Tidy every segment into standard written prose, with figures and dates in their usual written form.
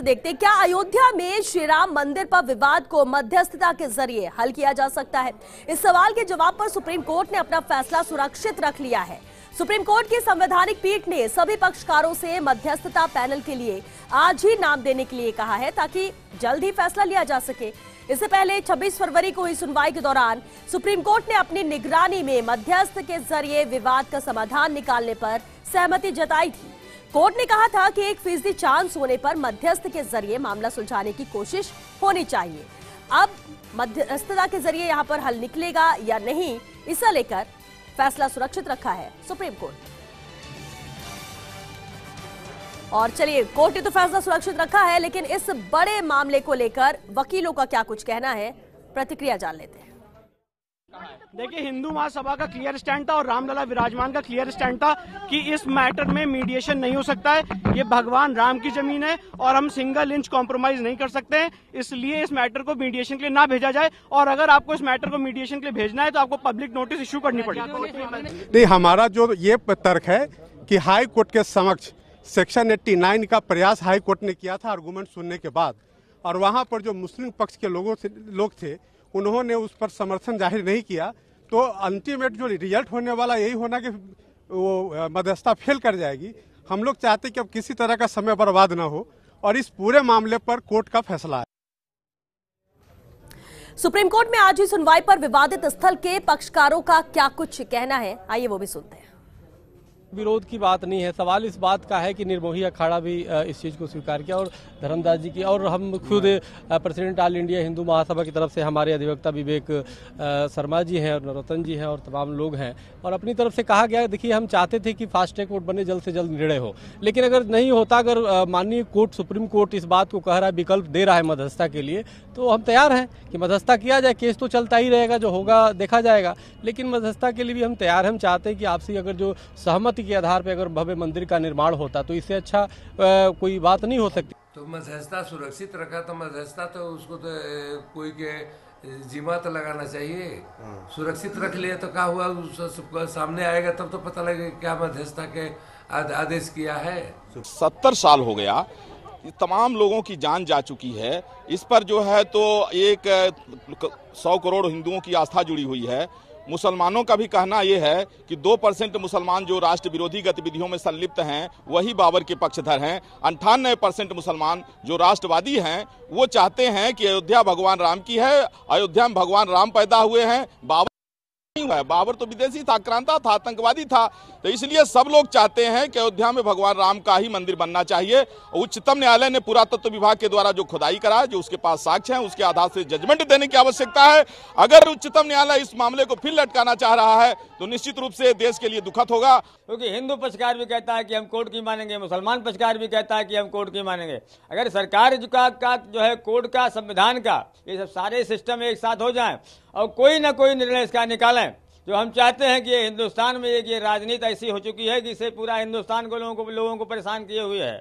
देखते हैं क्या अयोध्या में श्री राम मंदिर पर विवाद को मध्यस्थता के जरिए हल किया जा सकता है। इस सवाल के जवाब पर सुप्रीम कोर्ट ने अपना फैसला सुरक्षित रख लिया है। सुप्रीम कोर्ट की संवैधानिक पीठ ने सभी पक्षकारों से मध्यस्थता पैनल के लिए आज ही नाम देने के लिए कहा है ताकि जल्द ही फैसला लिया जा सके। इससे पहले 26 फरवरी को हुई सुनवाई के दौरान सुप्रीम कोर्ट ने अपनी निगरानी में मध्यस्थ के जरिए विवाद का समाधान निकालने पर सहमति जताई थी। कोर्ट ने कहा था कि 1% चांस होने पर मध्यस्थ के जरिए मामला सुलझाने की कोशिश होनी चाहिए। अब मध्यस्थता के जरिए यहां पर हल निकलेगा या नहीं, इसे लेकर फैसला सुरक्षित रखा है सुप्रीम कोर्ट। और चलिए, कोर्ट ने तो फैसला सुरक्षित रखा है, लेकिन इस बड़े मामले को लेकर वकीलों का क्या कुछ कहना है, प्रतिक्रिया जान लेते हैं। देखिए, हिंदू महासभा का क्लियर स्टैंड था और रामलला विराजमान का क्लियर स्टैंड था कि इस मैटर में मीडिएशन नहीं हो सकता है। ये भगवान राम की जमीन है और हम सिंगल इंच कॉम्प्रोमाइज नहीं कर सकते हैं, इसलिए इस मैटर को मीडिएशन के लिए ना भेजा जाए। और अगर आपको इस मैटर को मीडिएशन के लिए भेजना है तो आपको पब्लिक नोटिस इश्यू करनी पड़ेगी। नहीं, हमारा जो ये तर्क है कि हाई कोर्ट के समक्ष सेक्शन 89 का प्रयास हाई कोर्ट ने किया था आर्गूमेंट सुनने के बाद, और वहां पर जो मुस्लिम पक्ष के लोग थे उन्होंने उस पर समर्थन जाहिर नहीं किया, तो अल्टीमेट जो रिजल्ट होने वाला यही होना कि वो मध्यस्थता फेल कर जाएगी। हम लोग चाहते कि अब किसी तरह का समय बर्बाद ना हो और इस पूरे मामले पर कोर्ट का फैसला है। सुप्रीम कोर्ट में आज ही सुनवाई पर विवादित स्थल के पक्षकारों का क्या कुछ कहना है, आइए वो भी सुनते हैं। विरोध की बात नहीं है, सवाल इस बात का है कि निर्मोही अखाड़ा भी इस चीज़ को स्वीकार किया और धर्मदास जी की, और हम खुद president all India Hindu Mahasabha की तरफ से हमारे अधिवक्ता विवेक शर्मा जी हैं और नरोत्तम जी हैं और तमाम लोग हैं, और अपनी तरफ से कहा गया, देखिए हम चाहते थे कि फास्ट ट्रैक कोर्ट बने, जल्द से जल्द निर्णय हो, लेकिन अगर नहीं होता, अगर माननीय कोर्ट सुप्रीम कोर्ट इस बात को कह रहा है, विकल्प दे रहा है मध्यस्थता के लिए, तो हम तैयार हैं कि मध्यस्थता किया जाए। केस तो चलता ही रहेगा, जो होगा देखा जाएगा, लेकिन मध्यस्थता के लिए भी हम तैयार हैं। हम चाहते हैं कि आपसी अगर जो सहमति के आधार पर अगर भव्य मंदिर का निर्माण होता तो इससे अच्छा कोई बात नहीं हो सकती। तो मध्यस्थता सुरक्षित रखा, तो मध्यस्थता तो उसको तो कोई के जिम्मा तो लगाना चाहिए। सुरक्षित रख लिए तो क्या हुआ, सबको सामने आएगा तब तो पता लगेगा क्या मध्यस्थता के आदेश किया है। 70 साल हो गया, तमाम लोगों की जान जा चुकी है इस पर, जो है तो 100 करोड़ हिंदुओं की आस्था जुड़ी हुई है। मुसलमानों का भी कहना यह है कि 2% मुसलमान जो राष्ट्र विरोधी गतिविधियों में संलिप्त हैं वही बाबर के पक्षधर हैं। 98% मुसलमान जो राष्ट्रवादी हैं वो चाहते हैं कि अयोध्या भगवान राम की है, अयोध्या में भगवान राम पैदा हुए हैं। बाबर तो विदेशी था, आक्रांता था, आतंकवादी था, तो इसलिए सब लोग चाहते हैं कि अयोध्या में भगवान राम का ही मंदिर बनना चाहिए। उच्चतम न्यायालय ने पुरातत्व विभाग के द्वारा जो खुदाई करा, जो उसके पास साक्ष्य हैं, उसके आधार से जजमेंट देने की आवश्यकता है। अगर उच्चतम न्यायालय इस मामले को फिर लटकाना चाह रहा है तो निश्चित रूप से देश के लिए दुखद होगा। क्योंकि हिंदू पक्षकार भी कहता है कि हम कोर्ट की मानेंगे, मुसलमान पक्षकार भी कहता है कि हम कोर्ट की मानेंगे। अगर सरकार का जो है कोर्ट का, संविधान का, ये सब सारे सिस्टम एक साथ हो जाएं और कोई ना कोई निर्णय इसका निकालें, जो हम चाहते हैं कि ये हिंदुस्तान में एक ये राजनीति ऐसी हो चुकी है कि इससे पूरा हिंदुस्तान को लोगों को परेशान किए हुए है।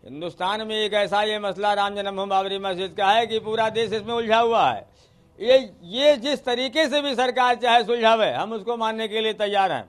हिंदुस्तान में एक ऐसा ये मसला राम जन्मभूमि बाबरी मस्जिद का है कि पूरा देश इसमें उलझा हुआ है। ये जिस तरीके से भी सरकार चाहे सुलझावे, हम उसको मानने के लिए तैयार हैं।